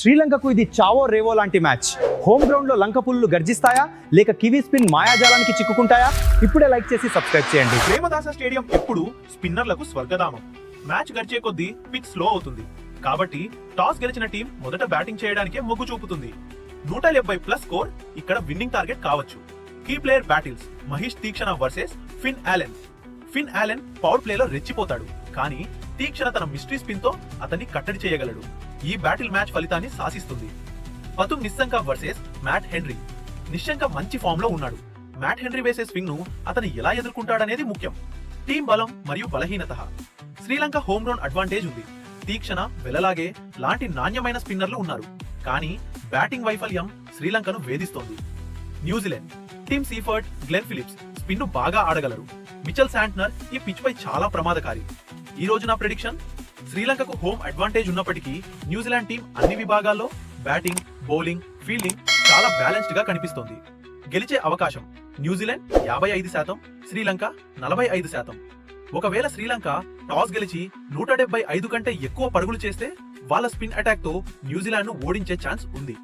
శ్రీలంకకు ఇది చావో రేవో లాంటి మ్యాచ్. హోమ్ గ్రౌండ్ లో లంక పుల్లు గర్జిస్తాయా లేక కివీ స్పిన్ మాయాజాలానికి చిక్కుకుంటాయా? ఇప్పుడే లైక్ చేసి సబ్స్క్రైబ్ చేయండి. ప్రేమదాస స్టేడియం ఎప్పుడు స్పిన్నర్లకు స్వర్గధామం. మ్యాచ్ గడిచే కొద్దీ పిచ్ స్లో అవుతుంది కాబట్టి టాస్ గెలిచిన టీం మొదట బ్యాటింగ్ చేయడానికే మొగ్గు చూపుతుంది. 170+ స్కోర్ ఇక్కడ విన్నింగ్ టార్గెట్ కావచ్చు. కీ ప్లేయర్ బ్యాటిల్స్ మహేష్ తీక్షణ వర్సెస్ ఫిన్ ఆలెన్. ఫిన్ ఆలెన్ పవర్ ప్లేలో రెచ్చిపోతాడు, కానీ తీక్షణ తన మిస్టరీ స్పిన్ తో అతన్ని కట్టడి చేయగలడు. ఈ బ్యాటిల్ మ్యాచ్ ఫలితాన్ని శాసిస్తుంది. Pathum Nissanka versus Matt Henry. Nissanka మంచి ఫామ్ లో ఉన్నాడు. మ్యాట్ హెన్రీ వేసే స్వింగ్ ను అతను ఎలా ఎదుర్కొంటాడనేది ముఖ్యం. టీం బలం మరియు బలహీనత. శ్రీలంక హోమ్ గ్రౌండ్ అడ్వాంటేజ్ ఉంది. తీక్షణ, వెలలాగే లాంటి నాణ్యమైన స్పిన్నర్లు ఉన్నారు, కానీ బ్యాటింగ్ వైఫల్యం శ్రీలంకను వేధిస్తోంది. New Zealand team Seifert, Glenn Phillips spin ను బాగా ఆడగలరు. మిచెల్ శాంట్నర్ ఈ పిచ్ పై చాలా ప్రమాదకారి. ఈ రోజు నా ప్రెడిక్షన్, శ్రీలంకకు హోమ్ అడ్వాంటేజ్ ఉన్నప్పటికీ న్యూజిలాండ్ టీం అన్ని విభాగాల్లో బ్యాటింగ్, బౌలింగ్, ఫీల్డింగ్ చాలా బ్యాలెన్స్డ్ గా కనిపిస్తోంది. గెలిచే అవకాశం న్యూజిలాండ్ 55%, శ్రీలంక 45%. ఒకవేళ శ్రీలంక టాస్ గెలిచి 175 కంటే ఎక్కువ పరుగులు చేస్తే వాళ్ళ స్పిన్ అటాక్ తో న్యూజిలాండ్ ను ఓడించే ఛాన్స్ ఉంది.